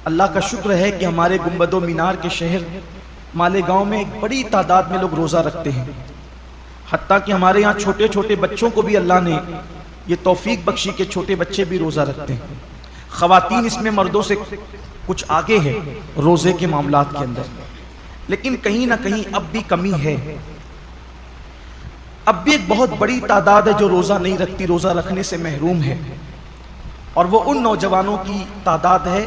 اللہ کا شکر ہے کہ ہمارے گنبد و مینار کے شہر مالیگاؤں میں ایک بڑی تعداد میں لوگ روزہ رکھتے ہیں، حتیٰ کہ ہمارے یہاں چھوٹے چھوٹے بچوں کو بھی اللہ نے یہ توفیق بخشی کہ چھوٹے بچے بھی روزہ رکھتے ہیں۔ خواتین اس میں مردوں سے کچھ آگے ہے روزے کے معاملات کے اندر، لیکن کہیں نہ کہیں اب بھی کمی ہے۔ اب بھی ایک بہت بڑی تعداد ہے جو روزہ نہیں رکھتی، روزہ رکھنے سے محروم ہے، اور وہ ان نوجوانوں کی تعداد ہے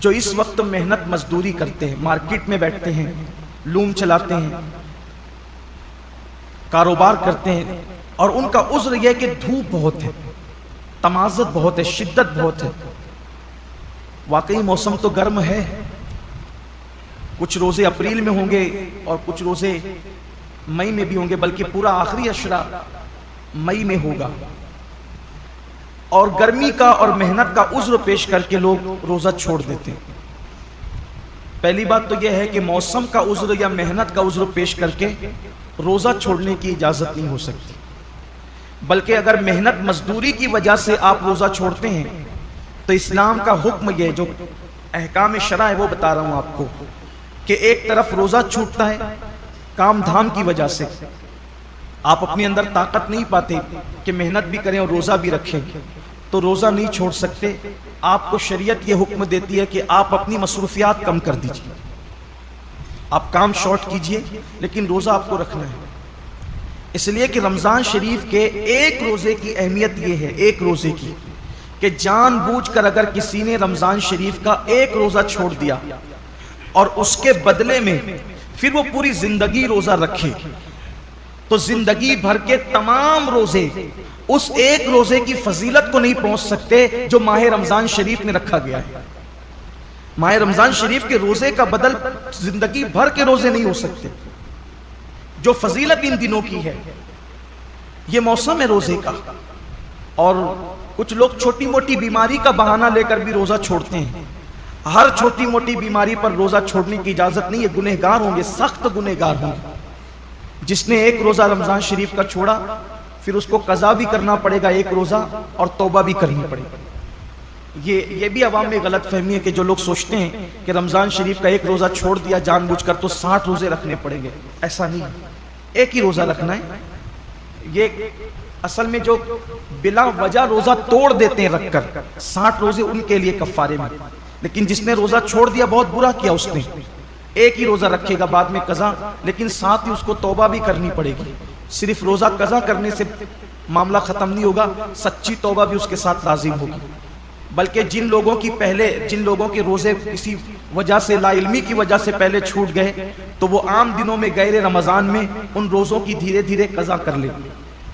جو اس وقت محنت مزدوری کرتے ہیں، مارکیٹ میں بیٹھتے ہیں، لوم چلاتے ہیں، کاروبار کرتے ہیں، اور ان کا عذر یہ کہ دھوپ بہت ہے، تمازت بہت ہے، شدت بہت ہے۔ واقعی موسم تو گرم ہے، کچھ روزے اپریل میں ہوں گے اور کچھ روزے مئی میں بھی ہوں گے، بلکہ پورا آخری عشرہ مئی میں ہوگا، اور گرمی کا اور محنت کا عذر پیش کر کے لوگ روزہ چھوڑ دیتے ہیں۔ پہلی بات تو یہ ہے کہ موسم کا عذر یا محنت کا عذر پیش کر کے روزہ چھوڑنے کی اجازت نہیں ہو سکتی، بلکہ اگر محنت مزدوری کی وجہ سے آپ روزہ چھوڑتے ہیں تو اسلام کا حکم یہ جو احکام شرع ہے وہ بتا رہا ہوں آپ کو، کہ ایک طرف روزہ چھوٹتا ہے کام دھام کی وجہ سے، آپ اپنے اندر طاقت نہیں پاتے کہ محنت بھی کریں اور روزہ بھی رکھیں، تو روزہ نہیں چھوڑ سکتے۔ آپ کو شریعت یہ حکم دیتی ہے کہ آپ اپنی مصروفیات کم کر دیجئے، آپ کام شارٹ کیجئے، لیکن روزہ آپ کو رکھنا ہے۔ اس لیے کہ رمضان شریف کے ایک روزے کی اہمیت یہ ہے، ایک روزے کی، کہ جان بوجھ کر اگر کسی نے رمضان شریف کا ایک روزہ چھوڑ دیا اور اس کے بدلے میں پھر وہ پوری زندگی روزہ رکھے، تو زندگی بھر کے تمام روزے اس ایک روزے کی فضیلت کو نہیں پہنچ سکتے جو ماہ رمضان شریف میں رکھا گیا ہے۔ ماہ رمضان شریف کے روزے کا بدل زندگی بھر کے روزے نہیں ہو سکتے۔ جو فضیلت ان دنوں کی ہے، یہ موسم ہے روزے کا، اور کچھ لوگ چھوٹی موٹی بیماری کا بہانہ لے کر بھی روزہ چھوڑتے ہیں۔ ہر چھوٹی موٹی بیماری پر روزہ چھوڑنے کی اجازت نہیں ہے، گنہگار ہوں گے، سخت گنہگار ہوں گے۔ جس نے ایک روزہ رمضان شریف کا چھوڑا پھر اس کو قضا بھی کرنا پڑے گا ایک روزہ، اور توبہ بھی کرنی پڑے گا۔ یہ بھی عوام میں غلط فہمی ہے کہ جو لوگ سوچتے ہیں کہ رمضان شریف کا ایک روزہ چھوڑ دیا جان بوجھ کر تو 60 روزے رکھنے پڑیں گے، ایسا نہیں ہے، ایک ہی روزہ رکھنا ہے۔ یہ اصل میں جو بلا وجہ روزہ توڑ دیتے ہیں رکھ کر، 60 روزے ان کے لیے کفارے میں، لیکن جس نے روزہ چھوڑ دیا بہت برا کیا اس نے، ایک ہی روزہ رکھے گا بعد میں قضا، لیکن ساتھ ہی اس کو توبہ بھی کرنی پڑے گی۔ صرف روزہ قضا کرنے سے معاملہ ختم نہیں ہوگا، سچی توبہ بھی اس کے ساتھ لازم ہوگی۔ بلکہ جن لوگوں کے روزے کسی وجہ سے، لا علمی کی وجہ سے پہلے چھوٹ گئے، تو وہ عام دنوں میں غیر رمضان میں ان روزوں کی دھیرے دھیرے قضا کر لیں۔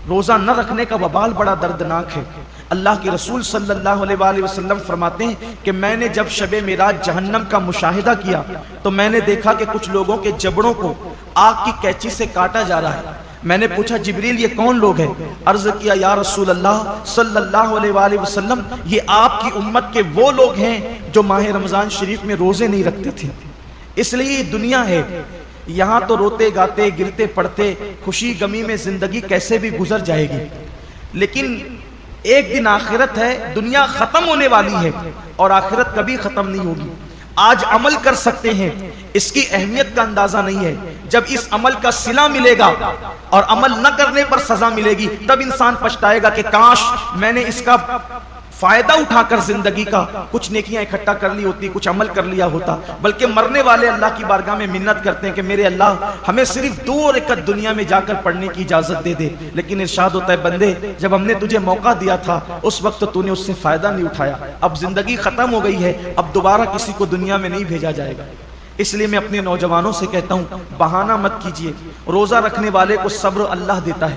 روزہ نہ رکھنے کا وبال بڑا دردناک ہے۔ اللہ کے رسول صلی اللہ علیہ وآلہ وسلم فرماتے ہیں کہ میں نے جب شب معراج جہنم کا مشاہدہ کیا تو میں نے دیکھا کہ کچھ لوگوں کے جبڑوں کو آگ کی کینچی سے کاٹا جا رہا ہے۔ میں نے پوچھا جبریل یہ کون لوگ ہیں؟ عرض کیا یا رسول اللہ صلی اللہ علیہ وآلہ وسلم یہ آپ کی امت کے وہ لوگ ہیں جو ماہ رمضان شریف میں روزے نہیں رکھتے تھے۔ اس لیے یہ دنیا ہے، یہاں تو روتے گاتے گرتے پڑتے خوشی غمی میں زندگی کیسے بھی گزر جائے گی، لیکن ایک دن آخرت ہے، دنیا ختم ہونے والی ہے اور آخرت کبھی ختم نہیں ہوگی۔ آج عمل کر سکتے ہیں، اس کی اہمیت کا اندازہ نہیں ہے۔ جب اس عمل کا صلہ ملے گا اور عمل نہ کرنے پر سزا ملے گی، تب انسان پچھتائے گا کہ کاش میں نے اس کا فائدہ اٹھا کر زندگی کا کچھ نیکیاں اکٹھا کر لی ہوتی، کچھ عمل کر لیا ہوتا۔ بلکہ مرنے والے اللہ کی بارگاہ میں منت کرتے ہیں کہ میرے اللہ ہمیں صرف 2 رکعت دنیا میں جا کر پڑھنے کی اجازت دے دے، لیکن ارشاد ہوتا ہے بندے جب ہم نے تجھے موقع دیا تھا اس وقت تو نے اس سے فائدہ نہیں اٹھایا، اب زندگی ختم ہو گئی ہے، اب دوبارہ کسی کو دنیا میں نہیں بھیجا جائے گا۔ اس لیے میں اپنے نوجوانوں سے کہتا ہوں بہانہ مت کیجیے، روزہ رکھنے والے کو صبر اللہ دیتا ہے۔